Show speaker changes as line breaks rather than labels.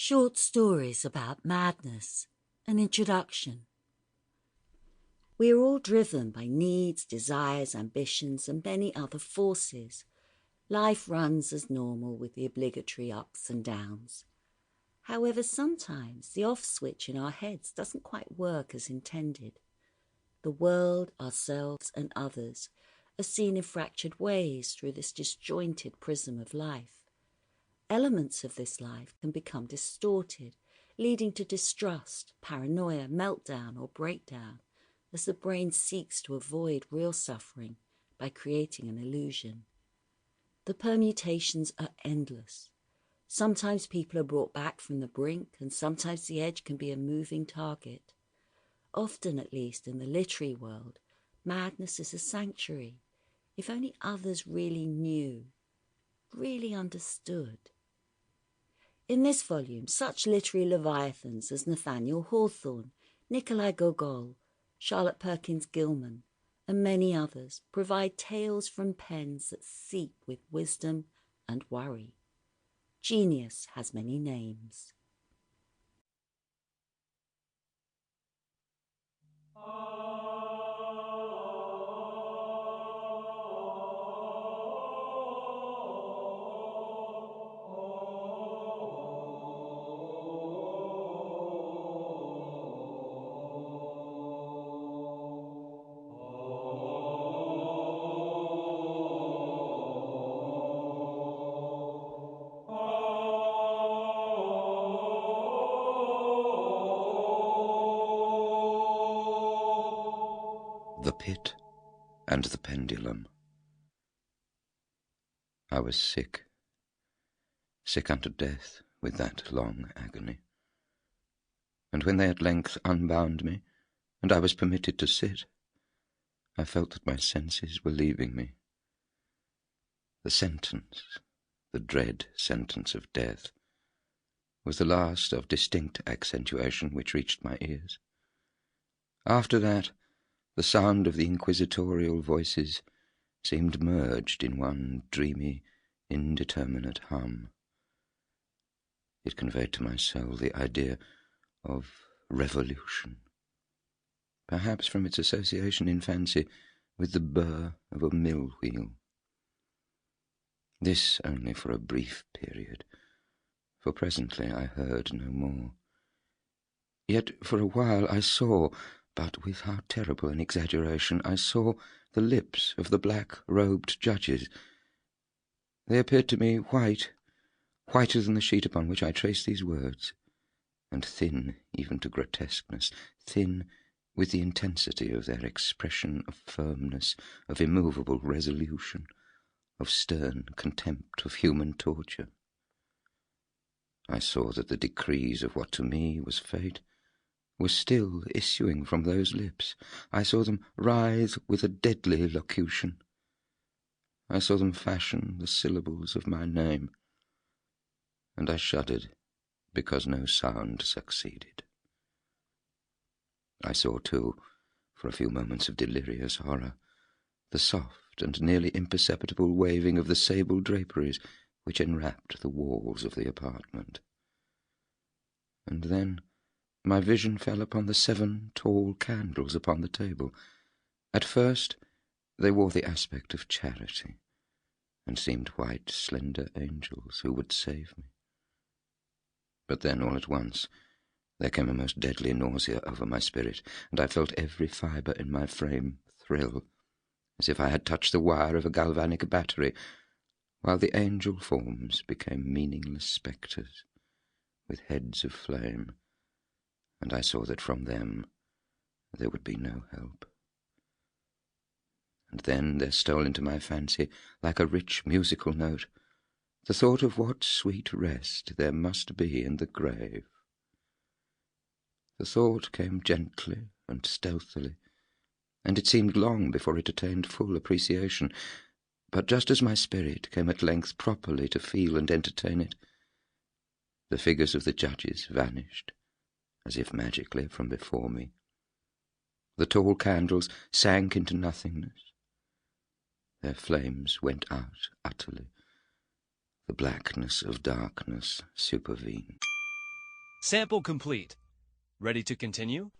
Short stories about madness, an introduction. We are all driven by needs, desires, ambitions, and many other forces. Life runs as normal with the obligatory ups and downs. However, sometimes the off switch in our heads doesn't quite work as intended. The world, ourselves, and others are seen in fractured ways through this disjointed prism of life. Elements of this life can become distorted, leading to distrust, paranoia, meltdown, or breakdown, as the brain seeks to avoid real suffering by creating an illusion. The permutations are endless. Sometimes people are brought back from the brink, and sometimes the edge can be a moving target. Often, at least in the literary world, madness is a sanctuary, if only others really knew, really understood. In this volume, such literary leviathans as Nathaniel Hawthorne, Nikolai Gogol, Charlotte Perkins Gilman, and many others provide tales from pens that seep with wisdom and worry. Genius has many names.
The Pit and the Pendulum. I was sick unto death with that long agony. And when they at length unbound me, and I was permitted to sit, I felt that my senses were leaving me. The sentence, the dread sentence of death, was the last of distinct accentuation which reached my ears. After that, the sound of the inquisitorial voices seemed merged in one dreamy, indeterminate hum. It conveyed to my soul the idea of revolution, perhaps from its association in fancy with the burr of a mill wheel. This only for a brief period, for presently I heard no more. Yet for a while I saw, but with how terrible an exaggeration, I saw the lips of the black-robed judges. They appeared to me white, whiter than the sheet upon which I traced these words, and thin even to grotesqueness, thin with the intensity of their expression of firmness, of immovable resolution, of stern contempt of human torture. I saw that the decrees of what to me was fate were still issuing from those lips. I saw them writhe with a deadly locution. I saw them fashion the syllables of my name, and I shuddered because no sound succeeded. I saw, too, for a few moments of delirious horror, the soft and nearly imperceptible waving of the sable draperies which enwrapped the walls of the apartment. And then my vision fell upon the 7 tall candles upon the table. At first they wore the aspect of charity, and seemed white, slender angels who would save me. But then, all at once, there came a most deadly nausea over my spirit, and I felt every fibre in my frame thrill, as if I had touched the wire of a galvanic battery, while the angel forms became meaningless spectres, with heads of flame, and I saw that from them there would be no help. And then there stole into my fancy, like a rich musical note, the thought of what sweet rest there must be in the grave. The thought came gently and stealthily, and it seemed long before it attained full appreciation, but just as my spirit came at length properly to feel and entertain it, the figures of the judges vanished, as if magically from before me. The tall candles sank into nothingness. Their flames went out utterly. The blackness of darkness supervened.
Sample complete. Ready to continue?